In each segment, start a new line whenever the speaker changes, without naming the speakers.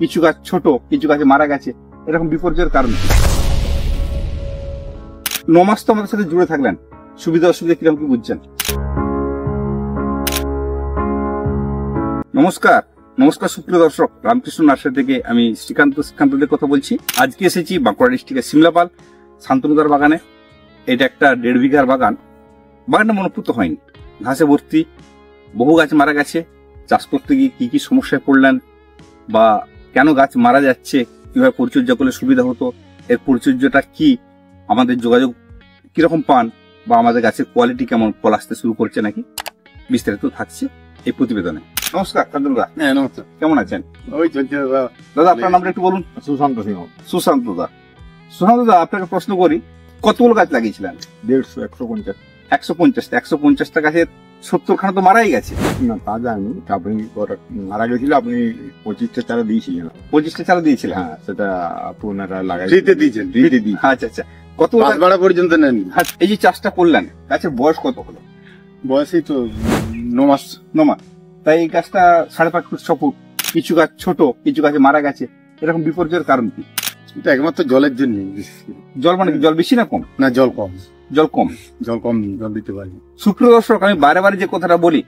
কিছু গাছ ছোট, কিছু গাছে মারা গেছে, এরকম বিপর্যয়ের কারণ কি? 9 মাস তো আমাদের সাথে জুড়ে থাকলেন, সুবিধা অসুবিধা কিরকম কি বুঝছেন? নমস্কার সুপ্রিয় দর্শক, রামকৃষ্ণ নার্সারি থেকে আমি শ্রীকান্তদের কথা বলছি। আজকে এসেছি বাঁকুড়া ডিস্ট্রিক্টের সিমলাপাল শান্তনুদার বাগানে। এটা একটা 1.5 বিঘার বাগান। বাগানটা মনোপুত হয়নি, ঘাসে ভর্তি, বহু গাছ মারা গেছে। চাষ করতে গিয়ে কি কি সমস্যায় পড়লেন, বা কেন গাছ মারা যাচ্ছে, কিভাবে পরিচর্যা করলে সুবিধা হতো, এর পরিচর্যাটা কি, আমাদের যোগাযোগ কিরকম পান, বা আমাদের গাছের কোয়ালিটি কেমন, ফল আসতে শুরু করছে নাকি, বিস্তারিত থাকছে এই প্রতিবেদনে। নমস্কার শান্তনুদা।
হ্যাঁ নমস্কার।
কেমন আছেন?
ওই চলছে
দাদা, আপনার নামটা একটু বলুন।
সুশান্ত সিংহ।
সুশান্তদা, আপনাকে প্রশ্ন করি, কতগুলো গাছ লাগিয়েছিলেন?
150, 150।
150টা গাছের 70 খানা তো মারাই গেছে।
না তা জানি, আপনি মারা গেছিল, আপনি 25টা চারা দিয়েছিলেন।
25টা চারা দিয়েছিলেন?
হ্যাঁ, সেটা আপনারা লাগাই
ফ্রিতে দিয়েছেন?
ফ্রিতে দিই।
আচ্ছা, কত
ভাড়া পর্যন্ত নেন?
এই যে চাষটা করলেন, গাছের বয়স কত হলো?
বয়সই তো 9 মাস।
তাই এই গাছটা 5.5 ফুট 6 ফুট, কিছু গাছ ছোট, কিছু গাছে মারা গেছে, এরকম বিপর্যয়ের কারণ কি?
এটা একমাত্র জলের জন্য।
জল মানে কি, জল বেশি না কম?
না, জল কম। জল দিতে পারি।
সুপ্রিয় দর্শক, আমি বারে বারে যে কথাটা বলি,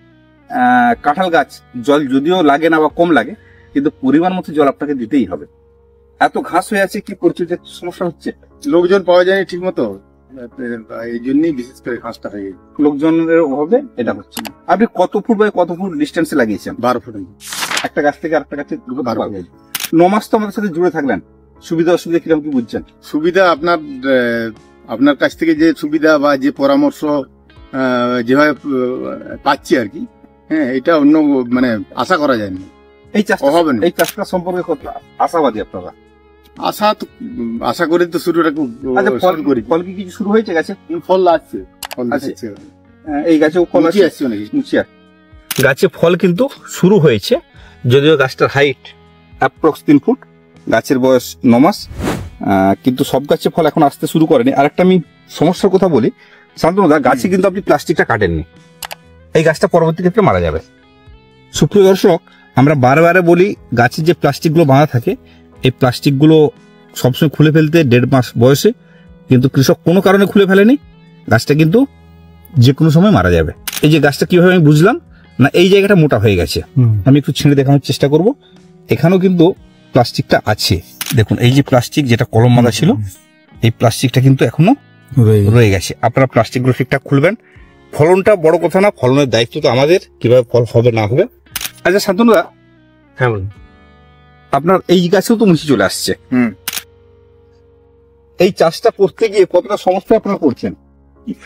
কাঁঠাল গাছ জল যদিও লাগে না বা কম লাগে, কিন্তু পরিমাণ মতো জল আপনাকে দিতেই হবে। এত ঘাস হয়ে আছে, কি পরিচর্যার সমস্যা হচ্ছে?
লোকজন পাওয়া যায়নি ঠিক মতো, এই জন্যই বিশেষ করে ঘাসটা হয়ে গেছে।
লোকজনের অভাবে এটা হচ্ছে। আপনি কত ফুট বাই কত ফুট ডিস্টেন্সে লাগিয়েছেন?
12 ফুট।
একটা গাছ থেকে আরেকটা গাছে
12 ফুট।
9 মাস তো আমাদের সাথে জুড়ে থাকলেন, সুবিধা অসুবিধা কিরকম কি বুঝছেন?
সুবিধা আপনার কাছ থেকে যে সুবিধা বা যে পরামর্শ যেভাবে পাচ্ছি আর কি, হ্যাঁ, এটা অন্য মানে আশা করা যায় না।
এই চাষটা সম্পর্কে কত আশাবাদী আপনারা?
আশা করে তো শুরুটা করি।
ফল কি কিছু শুরু হয়েছে গাছে?
ফল আসছে।
এই গাছেও ফল আসছে নাকি? গাছে ফল কিন্তু শুরু হয়েছে, যদিও গাছটার হাইট অ্যাপ্রক্স 3 ফুট, গাছের বয়স 9 মাস, কিন্তু সব গাছে ফল এখন আসতে শুরু করেনি। আরেকটা আমি সমস্যার কথা বলি শান্তনুদা, গাছে কিন্তু আপনি প্লাস্টিকটা কাটেননি, এই গাছটা পরবর্তী ক্ষেত্রে মারা যাবে। সুপ্রিয় দর্শক, আমরা বারে বলি, গাছের যে প্লাস্টিকগুলো বাঁধা থাকে, এই প্লাস্টিকগুলো সবসময় খুলে ফেলতে 1.5 মাস বয়সে, কিন্তু কৃষক কোনো কারণে খুলে ফেলেনি, গাছটা কিন্তু যে কোনো সময় মারা যাবে। এই যে গাছটা কিভাবে আমি বুঝলাম না, এই জায়গাটা মোটা হয়ে গেছে, আমি একটু ছিঁড়ে দেখানোর চেষ্টা করব। এখানেও কিন্তু প্লাস্টিকটা আছে, দেখুন এই যে প্লাস্টিক যেটা কলম বাঁধা ছিল, এই প্লাস্টিকটা কিন্তু এখনো রয়ে গেছে। আপনারা প্লাস্টিকগুলো ঠিকঠাক খুলবেন। ফলনটা বড় কথা না, ফলনের দায়িত্ব তো আমাদের, কিভাবে ফল হবে না হবে। আচ্ছা শান্তনুদা,
হ্যাঁ বলুন।
আপনার এই গাছেও তো মুচি চলে আসছে, এই চাষটা করতে গিয়ে কতটা সমস্যা আপনারা করছেন?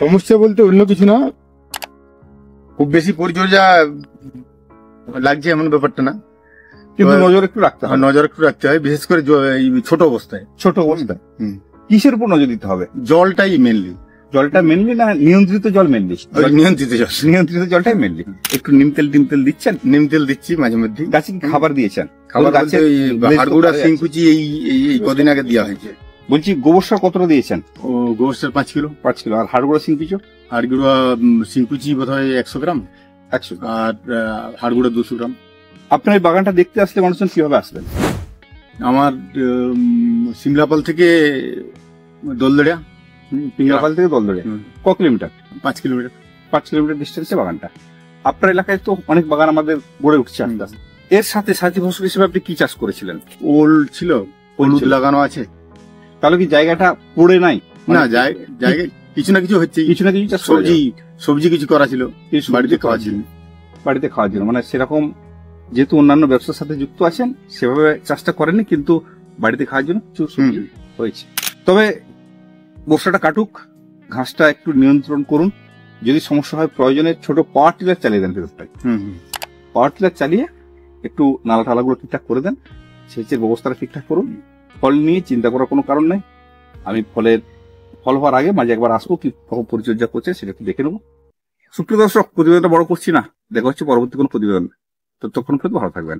সমস্যা বলতে অন্য কিছু না, খুব বেশি পরিচর্যা লাগছে এমন ব্যাপারটা না,
কিন্তু নজর একটু রাখতে হয়,
বিশেষ করে এই ছোট অবস্থায়।
কিসের উপর নজর দিতে হবে?
জলটাই মেনলি।
জলটা মেনলি না নিয়ন্ত্রিত জল মেনলি?
নিয়ন্ত্রিত
জলটাই মেনলি। একটু নিম তেল দিচ্ছেন?
নিম তেল দিচ্ছি মাঝে মধ্যে।
গাছে কি খাবার দিয়েছেন?
খাবার গাছে হাড়গুড়া সিংকুচি এই কদিন আগে দেওয়া হয়েছে।
বলছি গোবর সার কতটা দিয়েছেন?
ও গোবর সার 5 কিলো।
আর হাড়গুড়া সিংকুচি?
হাড়গুড়া সিংকুচি বোধহয় 100 গ্রাম, আর হাড়গুড়া 200 গ্রাম।
আপনার এই বাগানটা দেখতে আসলে মানুষজন কিভাবে আসবেন?
আমার সিমলাপাল থেকে দোলদড়িয়া।
ক কিলোমিটার?
5 কিলোমিটার।
5 কিলোমিটার ডিস্টেন্সে বাগানটা। আপনার এলাকায় তো অনেক বাগান আমাদের গড়ে উঠছে আস্তে আস্তে। এর সাথে সাথী ফসল হিসেবে আপনি কি চাষ করেছিলেন?
ওল ছিল, হলুদ লাগানো আছে।
তাহলে কি জায়গাটা পড়ে নাই?
না, জায়গায় কিছু না কিছু হচ্ছে,
কিছু না কিছু চাষ।
সবজি কিছু করা ছিল, বাড়িতে খাওয়া ছিল।
মানে সেরকম যেহেতু অন্যান্য ব্যবসার সাথে যুক্ত আছেন, সেভাবে চাষটা করেননি, কিন্তু বাড়িতে খাওয়ার জন্য প্রচুর সবজি হয়েছে। তবে বর্ষাটা কাটুক, ঘাসটা একটু নিয়ন্ত্রণ করুন। যদি সমস্যা হয়, প্রয়োজনে ছোট পাওয়ার টিলার চালিয়ে দেন ভেতরটায়। পাওয়ার টিলার চালিয়ে একটু নালা টালাগুলো ঠিকঠাক করে দেন, সেচের ব্যবস্থাটা ঠিকঠাক করুন। ফল নিয়ে চিন্তা করার কোনো কারণ নাই। আমি ফল হওয়ার আগে মাঝে একবার আসবো, কি পরিচর্যা করছে সেটা একটু দেখে নেবো। সুপ্রিয় দর্শক, প্রতিবেদনটা বড় করছি না, দেখা হচ্ছে পরবর্তী কোনো প্রতিবেদন। ততক্ষণ পর্যন্ত ভালো থাকবেন।